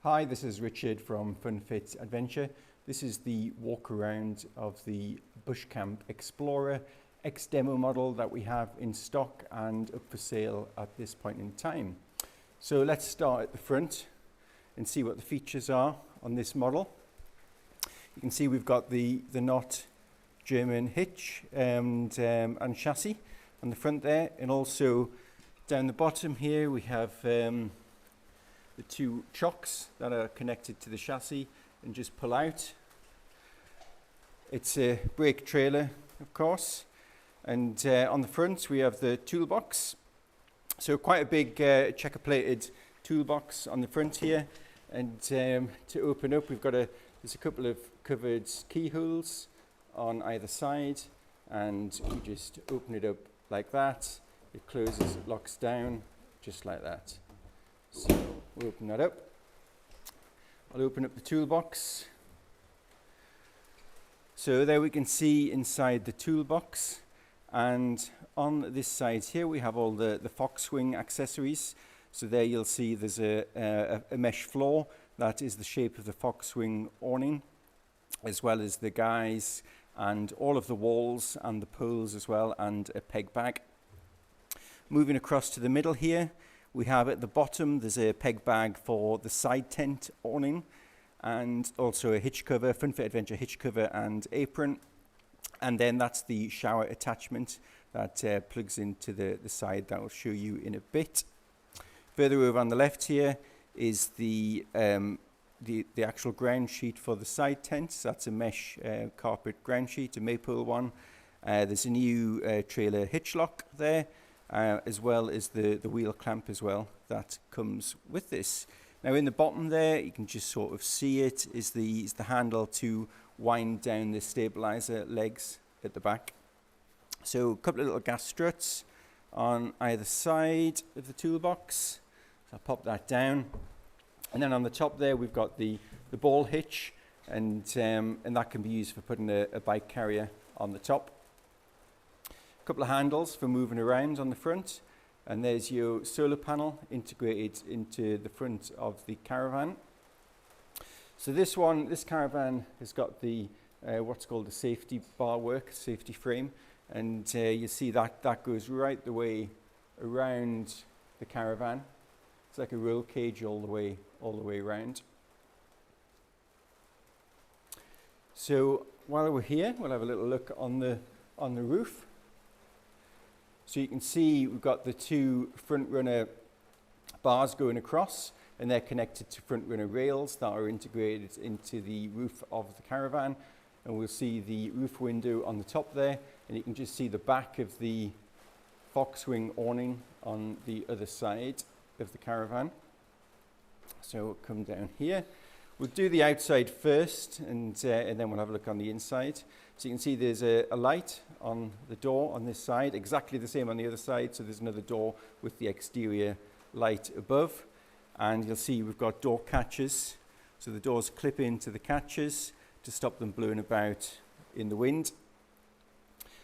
Hi, this is Richard from Funfit Adventure. This is the walk around of the Bushcamp Explorer X demo model that we have in stock and up for sale at this point in time. So let's start at the front and see what the features are on this model. You can see we've got the not German hitch and chassis on the front there, and also down the bottom here we have the two chocks that are connected to the chassis and just pull out. It's a brake trailer, of course, and on the front we have the toolbox. So quite a big checker plated toolbox on the front here, and to open up there's a couple of covered keyholes on either side, and we just open it up like that. It closes, it locks down just like that. So we'll open that up. I'll open up the toolbox. So there we can see inside the toolbox, and on this side here we have all the Foxwing accessories. So there you'll see there's a mesh floor that is the shape of the Foxwing awning, as well as the guys and all of the walls and the poles as well, and a peg bag. Moving across to the middle here, we have at the bottom there's a peg bag for the side tent awning, and also a hitch cover, Funfit Adventure hitch cover and apron. And then that's the shower attachment that plugs into the side that I'll show you in a bit. Further over on the left here is the actual ground sheet for the side tents. That's a mesh carpet ground sheet, a maple one. There's a new trailer hitch lock there, as well as the wheel clamp as well that comes with this. Now in the bottom there, you can just sort of see it, is the handle to wind down the stabilizer legs at the back. So a couple of little gas struts on either side of the toolbox. So I'll pop that down. And then on the top there, we've got the ball hitch, and that can be used for putting a bike carrier on the top. A couple of handles for moving around on the front, and there's your solar panel integrated into the front of the caravan. So this caravan has got the what's called the safety bar work, safety frame, and you see that goes right the way around the caravan. It's like a roll cage all the way around. So while we're here, we'll have a little look on the roof. So you can see we've got the two front runner bars going across, and they're connected to front runner rails that are integrated into the roof of the caravan. And we'll see the roof window on the top there, and you can just see the back of the Foxwing awning on the other side of the caravan. So we'll come down here. We'll do the outside first, and then we'll have a look on the inside. So you can see there's a light on the door on this side, exactly the same on the other side. So there's another door with the exterior light above. And you'll see we've got door catches. So the doors clip into the catches to stop them blowing about in the wind.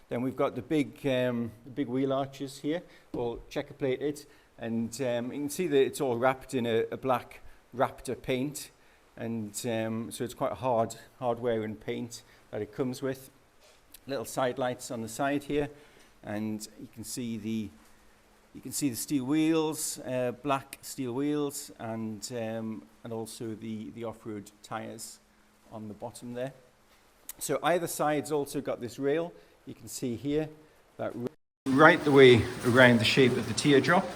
Then we've got the big wheel arches here, all checker plated. And you can see that it's all wrapped in a black Raptor paint. And so it's quite a hard wearing paint that it comes with. Little side lights on the side here, and you can see the steel wheels, black steel wheels, and also the off-road tires on the bottom there. So either side's also got this rail. You can see here that right the way around the shape of the teardrop,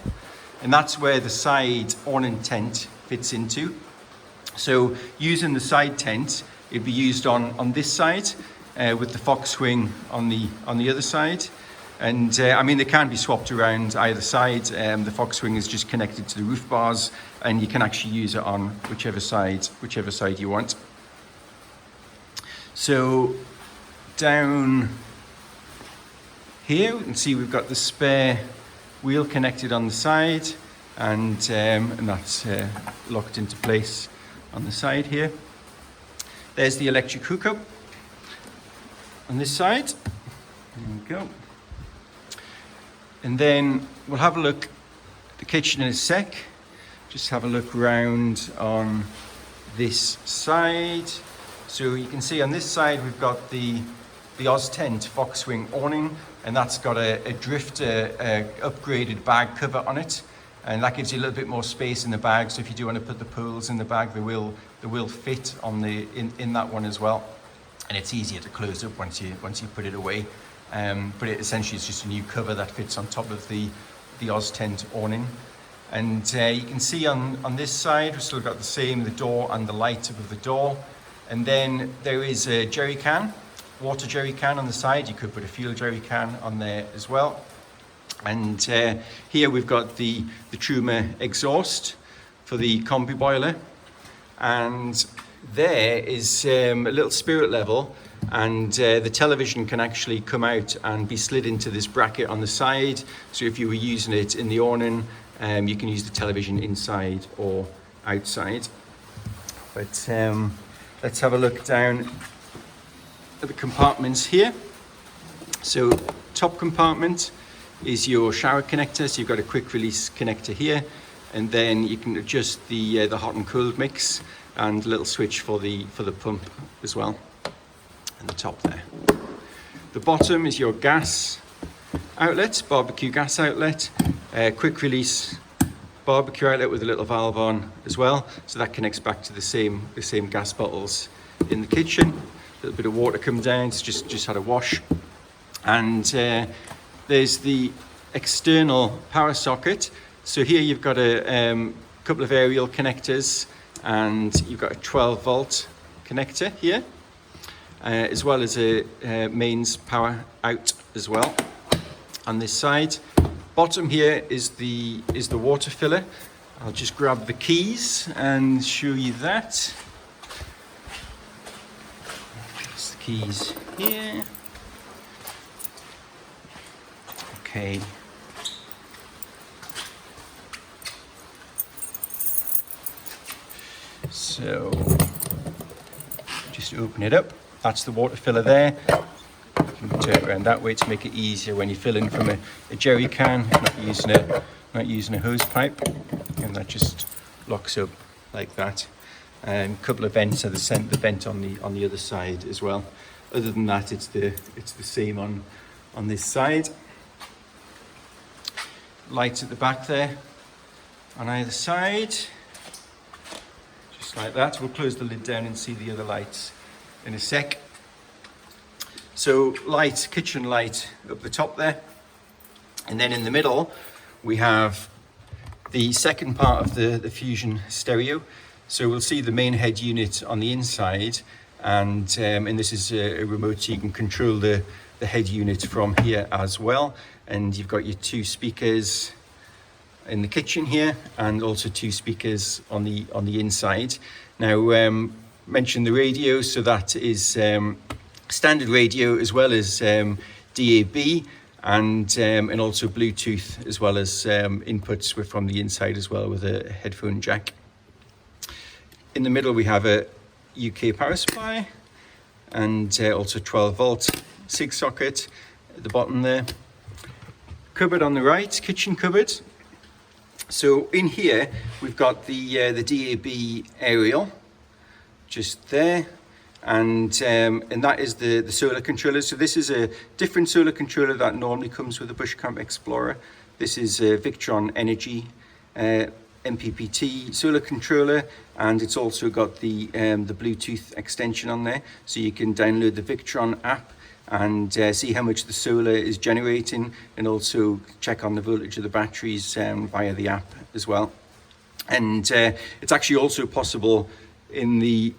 and that's where the side awning tent fits into. So using the side tent, it'd be used on this side with the Foxwing on the other side. And I mean, they can be swapped around either side. The Foxwing is just connected to the roof bars, and you can actually use it on whichever side you want. So down here, we can see we've got the spare wheel connected on the side, and that's locked into place on the side here. There's the electric hookup on this side. There we go. And then we'll have a look at the kitchen in a sec. Just have a look around on this side. So you can see on this side we've got the Tent Foxwing Awning, and that's got a drifter upgraded bag cover on it, and that gives you a little bit more space in the bag. So if you do want to put the poles in the bag, they will fit on in that one as well, and it's easier to close up once you put it away. But it essentially is just a new cover that fits on top of the Tent awning. And you can see on this side we've still got the door and the light above the door, and then there is a jerry can, water jerry can on the side. You could put a fuel jerry can on there as well. And here we've got the Truma exhaust for the Combi boiler, and there is a little spirit level, and the television can actually come out and be slid into this bracket on the side. So if you were using it in the awning, you can use the television inside or outside. But let's have a look down at the compartments here. So top compartment is your shower connector. So you've got a quick release connector here, and then you can adjust the hot and cold mix, and a little switch for the pump as well, and the top there. The bottom is your gas outlet, barbecue gas outlet, quick release barbecue outlet with a little valve on as well, so that connects back to the same gas bottles in the kitchen. A little bit of water come down, it's just had a wash. And there's the external power socket. So here you've got a couple of aerial connectors, and you've got a 12-volt connector here, as well as a mains power out as well on this side. Bottom here is the water filler. I'll just grab the keys and show you that. There's the keys here. Okay. So just open it up. That's the water filler there. You can turn it around that way to make it easier when you fill in from a jerry can, not using a hose pipe, and that just locks up like that. A couple of vents, so the vent on the other side as well. Other than that, it's the same on this side. Lights at the back there on either side, just like that. We'll close the lid down and see the other lights in a sec. So kitchen light up the top there, and then in the middle we have the second part of the Fusion stereo. So we'll see the main head unit on the inside, and this is a remote, so you can control the head unit from here as well. And you've got your two speakers in the kitchen here, and also two speakers on the inside. Now, mention the radio, so that is standard radio as well as DAB, and also Bluetooth, as well as inputs were from the inside as well, with a headphone jack. In the middle we have a UK power supply, and also 12-volt SIG socket at the bottom there. Cupboard on the right, kitchen cupboard. So in here we've got the DAB aerial just there, and that is the solar controller. So this is a different solar controller that normally comes with the Bushcamp Explorer. This is a Victron Energy Mppt solar controller, and it's also got the Bluetooth extension on there, so you can download the Victron app and see how much the solar is generating, and also check on the voltage of the batteries via the app as well. And it's actually also possible in the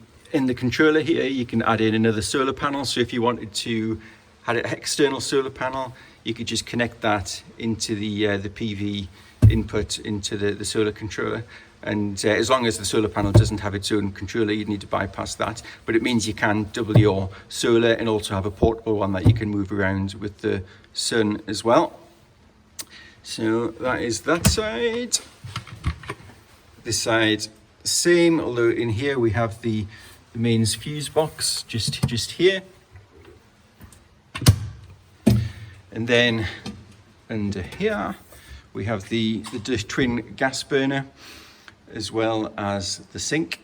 controller here, you can add in another solar panel. So if you wanted to add an external solar panel, you could just connect that into the PV input into the solar controller. And as long as the solar panel doesn't have its own controller, you'd need to bypass that. But it means you can double your solar and also have a portable one that you can move around with the sun as well. So that is that side. This side, same, although in here we have the mains fuse box just here. And then under here we have the twin gas burner, as well as the sink.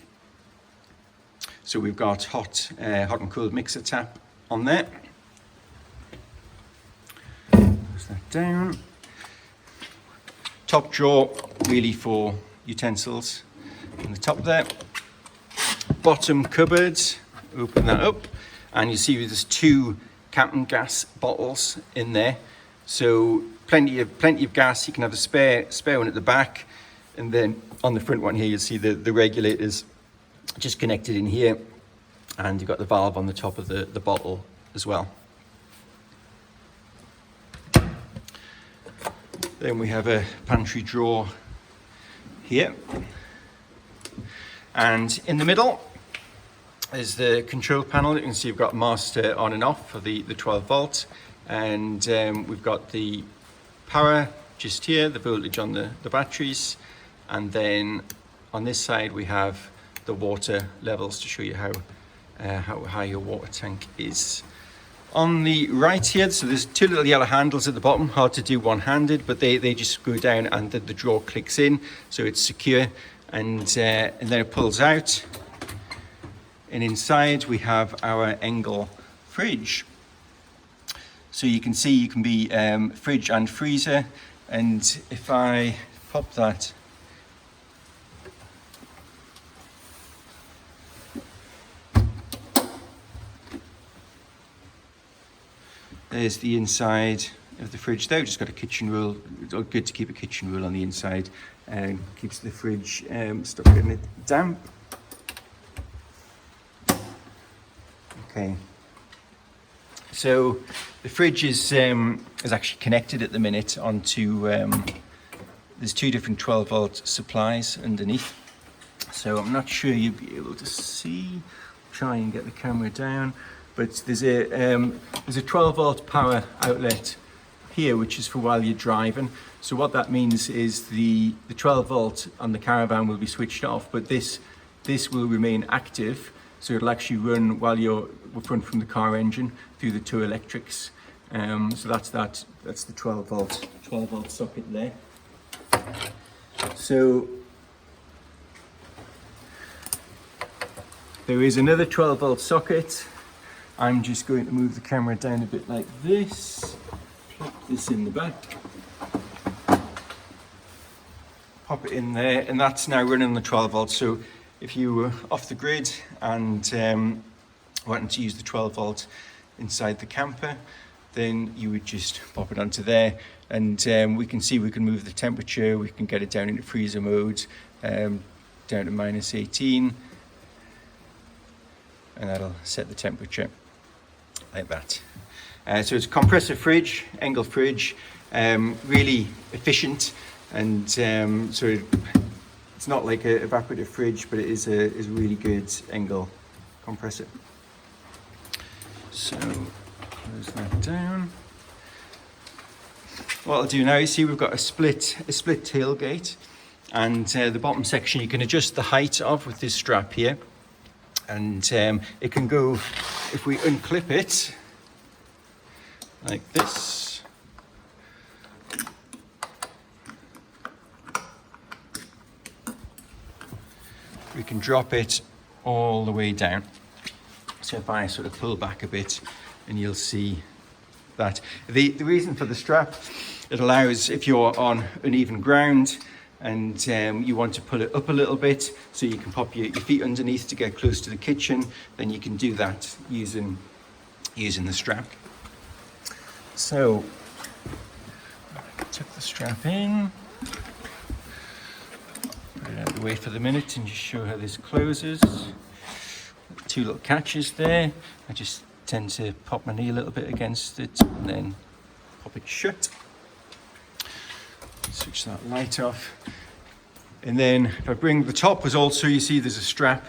So we've got hot and cold mixer tap on there. Close that down. Top drawer, really for utensils on the top there. Bottom cupboard, open that up, and you see there's 2 camping gas bottles in there. So plenty of gas. You can have a spare one at the back, and then on the front one here you'll see the regulators just connected in here, and you've got the valve on the top of the bottle as well. Then we have a pantry drawer here, and in the middle is the control panel. You can see you've got master on and off for the 12 volt, and we've got the power just here, the voltage on the batteries, and then on this side we have the water levels to show you how high your water tank is. On the right here, so there's 2 little yellow handles at the bottom, hard to do one-handed, but they just go down and the drawer clicks in, so it's secure, and then it pulls out. And inside we have our Engel fridge. So you can see you can be fridge and freezer, and if I pop that there's the inside of the fridge there. We've just got a kitchen roll. It's good to keep a kitchen roll on the inside, and keeps the fridge stop getting it damp. Okay, so the fridge is actually connected at the minute onto there's 2 different 12 volt supplies underneath, so I'm not sure you'll be able to see. Try and get the camera down, but there's a 12 volt power outlet here, which is for while you're driving. So what that means is the 12 volt on the caravan will be switched off, but this will remain active, so it'll actually run while you're run from the car engine through the 2 electrics. So that's the 12 volt socket there. So there is another 12 volt socket. I'm just going to move the camera down a bit like this, plop this in the back, pop it in there, and that's now running the 12 volts. So if you were off the grid and wanting to use the 12 volt inside the camper, then you would just pop it onto there, and we can see we can move the temperature, we can get it down into freezer mode, down to -18, and that'll set the temperature like that. So it's a compressor fridge, Engel fridge, really efficient, and so it's not like an evaporative fridge, but it is a really good Engel compressor. So close that down. What I'll do now, you see we've got a split tailgate, and the bottom section you can adjust the height of with this strap here, and it can go, if we unclip it like this, we can drop it all the way down. So if I sort of pull back a bit, and you'll see that. The reason for the strap, it allows, if you're on uneven ground and you want to pull it up a little bit so you can pop your feet underneath to get close to the kitchen, then you can do that using the strap. So tuck the strap in, put it out of the way for the minute and just show how this closes. 2 little catches there. I just tend to pop my knee a little bit against it and then pop it shut. Switch that light off. And then if I bring the top, was also, you see there's a strap,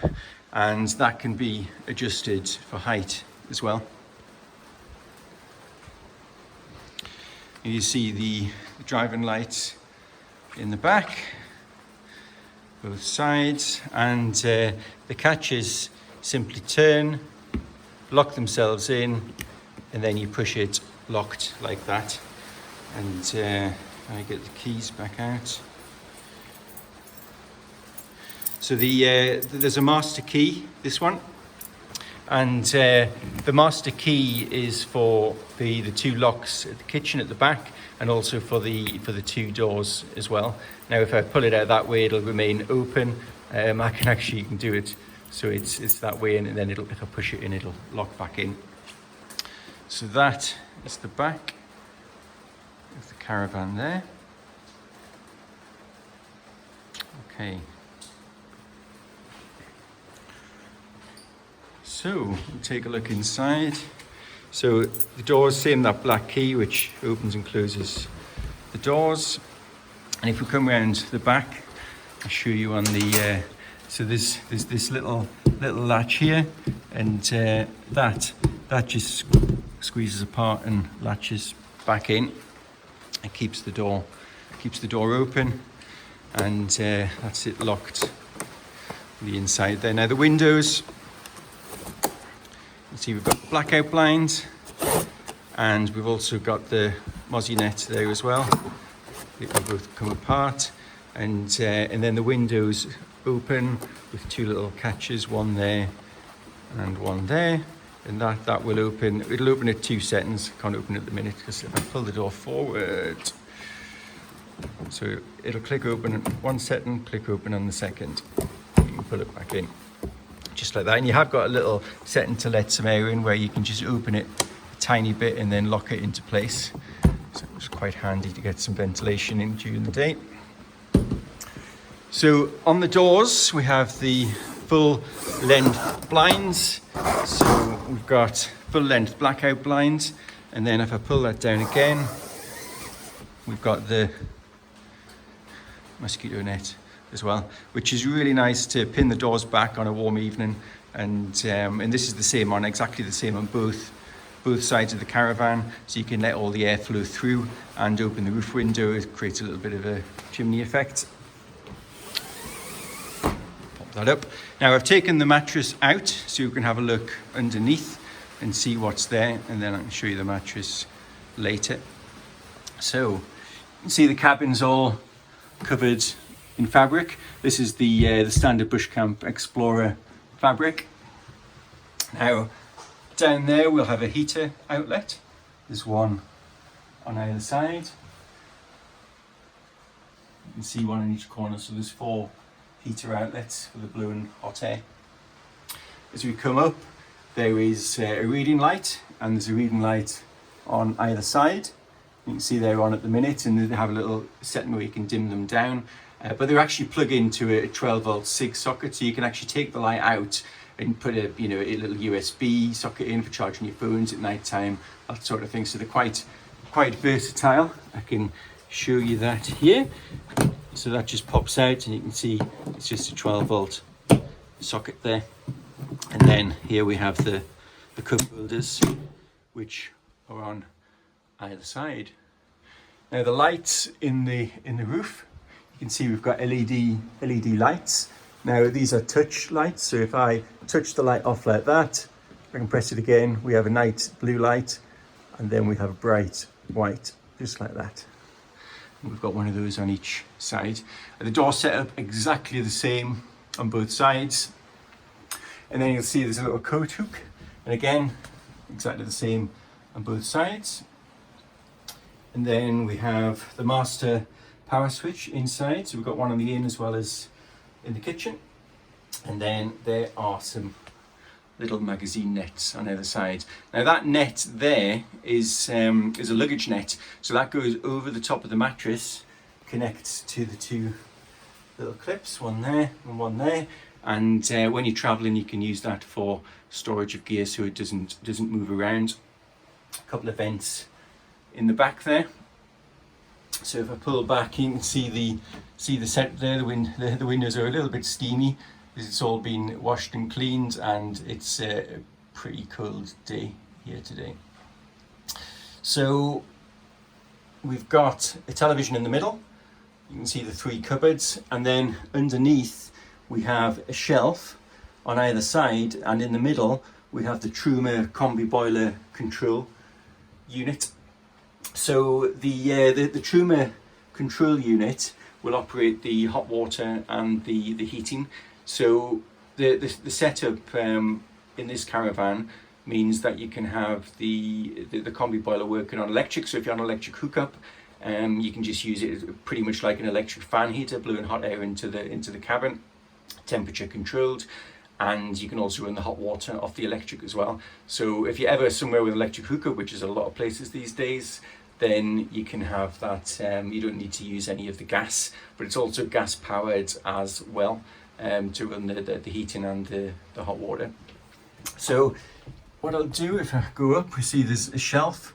and that can be adjusted for height as well. And you see the driving light in the back, both sides, and the catches simply turn, lock themselves in, and then you push it locked like that. And I get the keys back out. So there's a master key, this one, And the master key is for the two locks at the kitchen at the back, and also for the two doors as well. Now if I pull it out that way, it'll remain open. I can actually, you can do it so it's that way, and then if I push it in, it'll lock back in. So that is the back of the caravan there. Okay. So we'll take a look inside. So the doors, same that black key which opens and closes the doors. And if we come around the back, I'll show you on the so there's this little latch here, and that just squeezes apart and latches back in. It keeps the door open, and that's it locked on the inside there. Now the windows, you see we've got the blackout blinds, and we've also got the mozzie net there as well. They can both come apart, and then the windows open with two little catches, one there and one there, and that will open. It'll open at 2 settings. Can't open at the minute because if I pull the door forward, so it'll click open at 1 second, click open on the second. You can pull it back in, just like that. And you have got a little setting to let some air in, where you can just open it a tiny bit and then lock it into place. So it's quite handy to get some ventilation in during the day. So on the doors, we have the full length blinds. So we've got full length blackout blinds. And then if I pull that down again, we've got the mosquito net as well, which is really nice to pin the doors back on a warm evening. And this is the same on, exactly the same on both sides of the caravan, so you can let all the air flow through and open the roof window. It creates a little bit of a chimney effect. Pop that up. Now I've taken the mattress out so you can have a look underneath and see what's there, and then I can show you the mattress later. So you can see the cabin's all covered in fabric. This is the standard Bushcamp Explorer fabric. Now down there we'll have a heater outlet. There's one on either side. You can see one in each corner, so there's 4 heater outlets for the blowing hot air. As we come up, there is a reading light, and there's a reading light on either side. You can see they're on at the minute, and they have a little setting where you can dim them down, but they're actually plug into a 12-volt SIG socket, so you can actually take the light out and put a little USB socket in for charging your phones at night time, that sort of thing. So they're quite versatile. I can show you that here. So that just pops out, and you can see it's just a 12-volt socket there. And then here we have the cup holders, which are on either side. Now the lights in the roof, you can see we've got LED lights. Now these are touch lights, so if I touch the light off like that, I can press it again, we have a night blue light, and then we have a bright white, just like that. And we've got one of those on each side. And the door set up exactly the same on both sides. And then you'll see there's a little coat hook, and again, exactly the same on both sides. And then we have the master power switch inside, so we've got one on the in as well as in the kitchen. And then there are some little magazine nets on either side. Now that net there is a luggage net, so that goes over the top of the mattress, connects to the 2 little clips, one there and one there, and when you're traveling you can use that for storage of gear so it doesn't move around. A couple of vents in the back there. So if I pull back, you can see the set there. The windows are a little bit steamy because it's all been washed and cleaned, and it's a pretty cold day here today. So we've got a television in the middle. You can see the 3 cupboards, and then underneath we have a shelf on either side, and in the middle we have the Truma Combi boiler control unit. So the Truma control unit will operate the hot water and the heating. So the setup in in this caravan means that you can have the combi boiler working on electric. So if you're on electric hookup, you can just use it pretty much like an electric fan heater, blowing hot air into the cabin, temperature controlled. And you can also run the hot water off the electric as well. So if you're ever somewhere with electric hookup, which is a lot of places these days, then you can have that. You don't need to use any of the gas, but it's also gas powered as well, to run the heating and the hot water. So what I'll do, if I go up, we see there's a shelf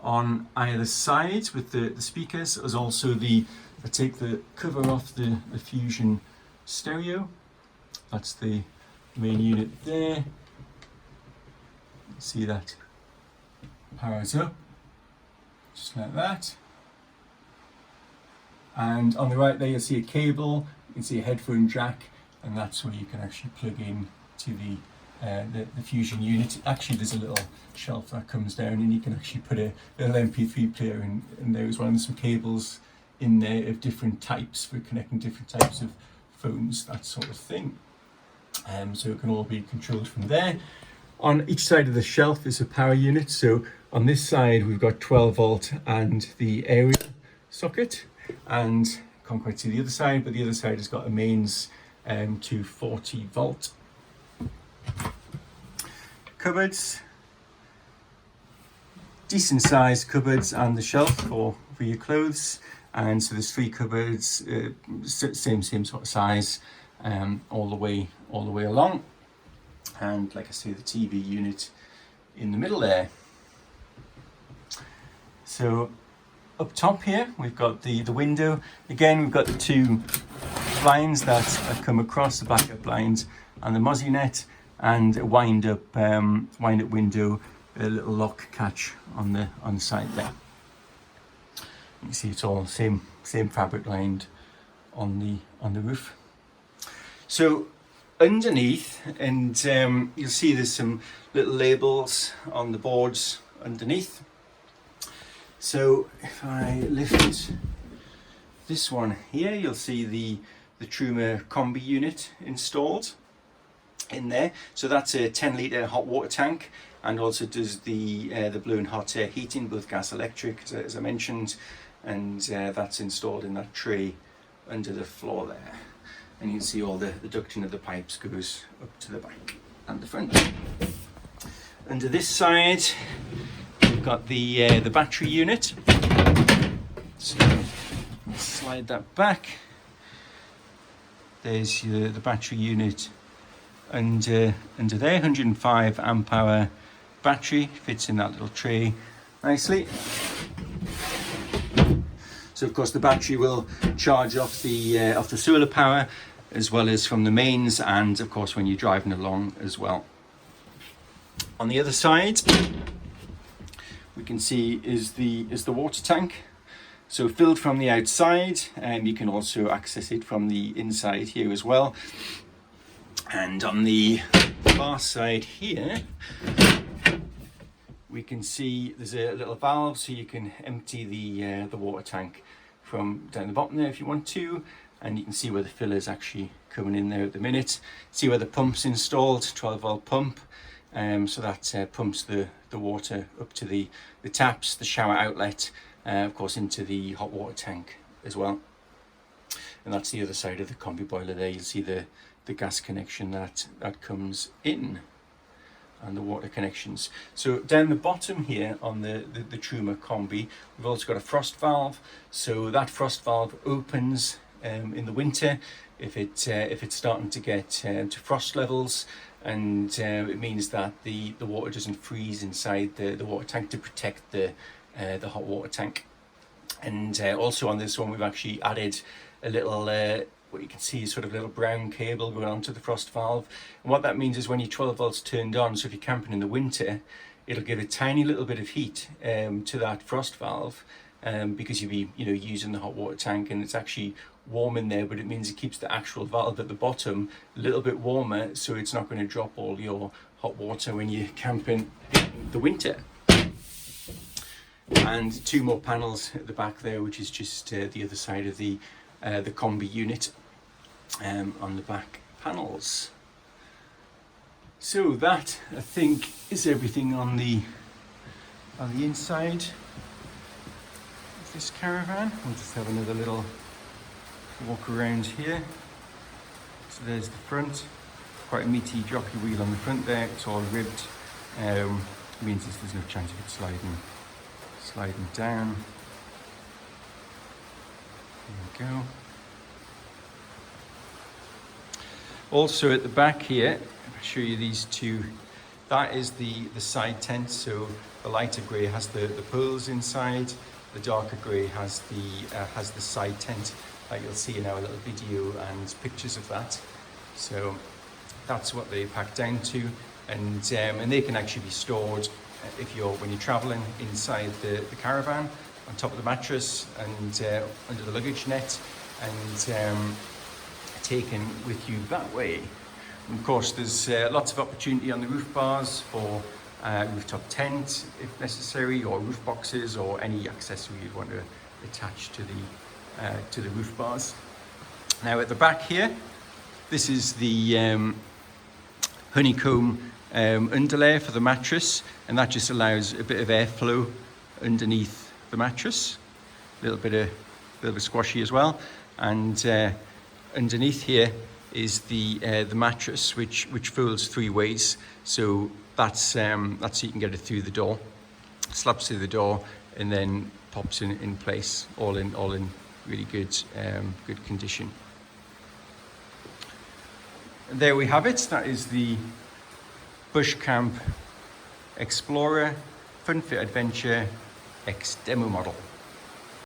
on either side with the speakers. There's also I take the cover off the Fusion stereo. That's the main unit there. See that powers up, just like that. And on the right there, you'll see a cable. You can see a headphone jack, and that's where you can actually plug in to the Fusion unit. Actually, there's a little shelf that comes down, and you can actually put a little MP3 player in there as well. And there's some cables in there of different types for connecting different types of phones, that sort of thing. So it can all be controlled from there. On each side of the shelf is a power unit. So on this side we've got 12 volt and the area socket, and can't quite see the other side, but the other side has got a mains to 40 volt. Cupboards, decent sized cupboards, and the shelf for your clothes. And so there's 3 cupboards, same sort of size, all the way along. And like I say, the TV unit in the middle there. So up top here we've got the window. Again, we've got the 2 blinds that come across, the backup blinds and the Mozzie net, and a wind up window, a little lock catch on the side there. You can see it's all same fabric lined on the roof. So underneath, and you'll see there's some little labels on the boards underneath. So if I lift this one here, you'll see the Truma Combi unit installed in there. So that's a 10 litre hot water tank, and also does the blowing hot air heating, both gas electric, as I mentioned, and that's installed in that tray under the floor there. And you can see all the ducting of the pipes goes up to the back and the front. Under this side, we've got the battery unit. So slide that back. There's the battery unit under there, 105 amp hour battery, fits in that little tray nicely. So of course the battery will charge off the solar power, as well as from the mains, and of course when you're driving along as well. On the other side, we can see is the water tank. So filled from the outside, and you can also access it from the inside here as well. And on the far side here, we can see there's a little valve, so you can empty the water tank from down the bottom there if you want to, and you can see where the filler is actually coming in there at the minute. See where the pump's installed, 12 volt pump, so that pumps the water up to the taps, the shower outlet, of course into the hot water tank as well. And that's the other side of the combi boiler there. You'll see the gas connection that comes in, and the water connections. So down the bottom here on the Truma Combi, we've also got a frost valve. So that frost valve opens in the winter if it's starting to get to frost levels, and it means that the water doesn't freeze inside the water tank, to protect the hot water tank. And also on this one, we've actually added a little what you can see is sort of a little brown cable going onto the frost valve. And what that means is when your 12 volts turned on, so if you're camping in the winter, it'll give a tiny little bit of heat to that frost valve, because you'll be using the hot water tank, and it's actually warm in there, but it means it keeps the actual valve at the bottom a little bit warmer, so it's not going to drop all your hot water when you're camping in the winter. And 2 more panels at the back there, which is just the other side of the Combi unit on the back panels. So that, I think, is everything on the inside of this caravan. We'll just have another little walk around here. So there's the front, quite a meaty jockey wheel on the front there. It's all ribbed, means there's no chance of it sliding down. There we go. Also at the back here, I'll show you these two. That is the side tent. So the lighter grey has the poles inside. The darker grey has the side tent. You'll see in our little video and pictures of that. So that's what they pack down to, and they can actually be stored when you're travelling inside the caravan, on top of the mattress and under the luggage net, and taken with you that way. And of course, there's lots of opportunity on the roof bars for rooftop tent if necessary, or roof boxes, or any accessory you'd want to attach to the roof bars. Now at the back here, this is the honeycomb underlayer for the mattress, and that just allows a bit of airflow underneath the mattress. A little bit squashy as well. And underneath here is the mattress, which folds 3 ways. So that's so you can get it through the door, slaps through the door, and then pops in place, all in really good condition. And there we have it. That is the Bushcamp Explorer Fun Fit Adventure X demo model.